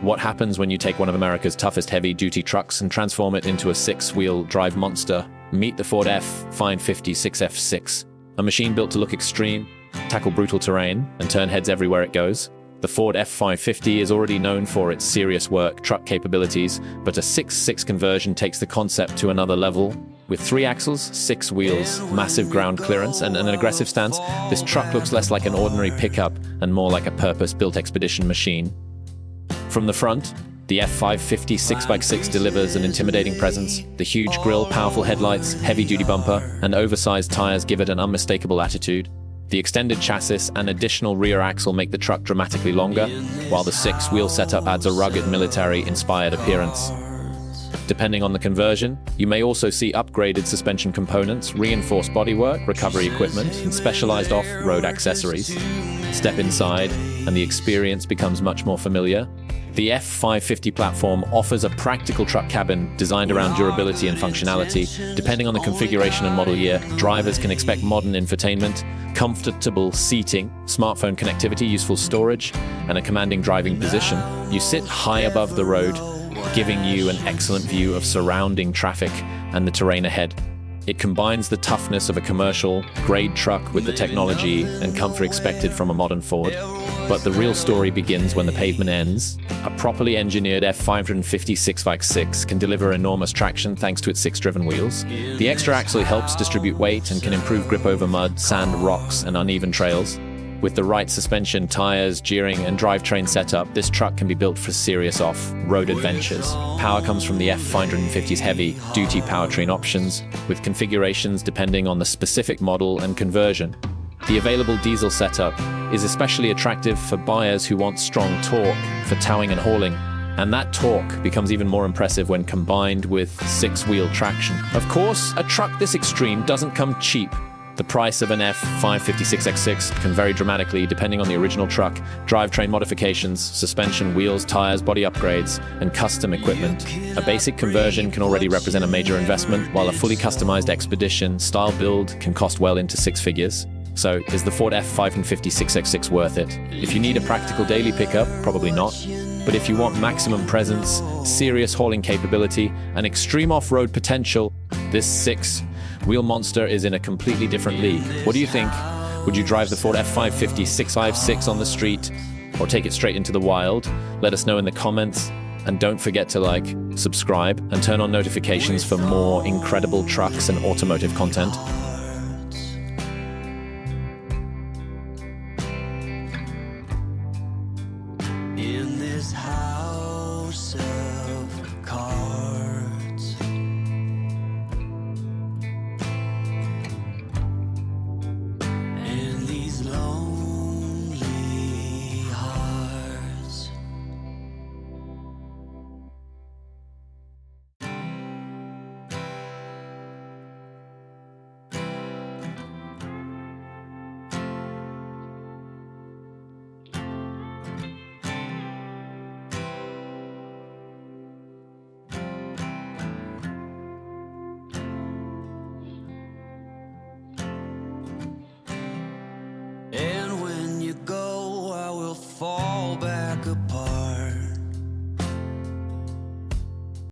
What happens when you take one of America's toughest heavy-duty trucks and transform it into a six-wheel drive monster? Meet the Ford F-550 6F6, a machine built to look extreme, tackle brutal terrain, and turn heads everywhere it goes. The Ford F-550 is already known for its serious work truck capabilities, but a 6.6 conversion takes the concept to another level. With 3 axles, 6 wheels, massive ground clearance, and an aggressive stance, this truck looks less like an ordinary pickup and more like a purpose-built expedition machine. From the front, the F-550 6x6 delivers an intimidating presence. The huge grille, powerful headlights, heavy-duty bumper, and oversized tires give it an unmistakable attitude. The extended chassis and additional rear axle make the truck dramatically longer, while the 6-wheel setup adds a rugged military-inspired appearance. Depending on the conversion, you may also see upgraded suspension components, reinforced bodywork, recovery equipment, and specialized off-road accessories. Step inside, and the experience becomes much more familiar. The F-550 platform offers a practical truck cabin designed around durability and functionality. Depending on the configuration and model year, drivers can expect modern infotainment, comfortable seating, smartphone connectivity, useful storage, and a commanding driving position. You sit high above the road, giving you an excellent view of surrounding traffic and the terrain ahead. It combines the toughness of a commercial-grade truck with the technology and comfort expected from a modern Ford. But the real story begins when the pavement ends. A properly engineered F-550 6x6 can deliver enormous traction thanks to its 6-driven wheels. The extra axle helps distribute weight and can improve grip over mud, sand, rocks, and uneven trails. With the right suspension, tires, gearing, and drivetrain setup, this truck can be built for serious off-road adventures. Power comes from the F-550's heavy-duty powertrain options, with configurations depending on the specific model and conversion. The available diesel setup is especially attractive for buyers who want strong torque for towing and hauling. And that torque becomes even more impressive when combined with 6-wheel traction. Of course, a truck this extreme doesn't come cheap. The price of an F-550 6x6 can vary dramatically depending on the original truck, drivetrain modifications, suspension, wheels, tires, body upgrades, and custom equipment. A basic conversion can already represent a major investment, while a fully customized expedition-style build can cost well into 6 figures. So, is the Ford F-550 6x6 worth it? If you need a practical daily pickup, probably not. But if you want maximum presence, serious hauling capability, and extreme off-road potential, this 6-wheel monster is in a completely different league. What do you think? Would you drive the Ford F-550 6x6 on the street, or take it straight into the wild? Let us know in the comments. And don't forget to like, subscribe, and turn on notifications for more incredible trucks and automotive content. In this house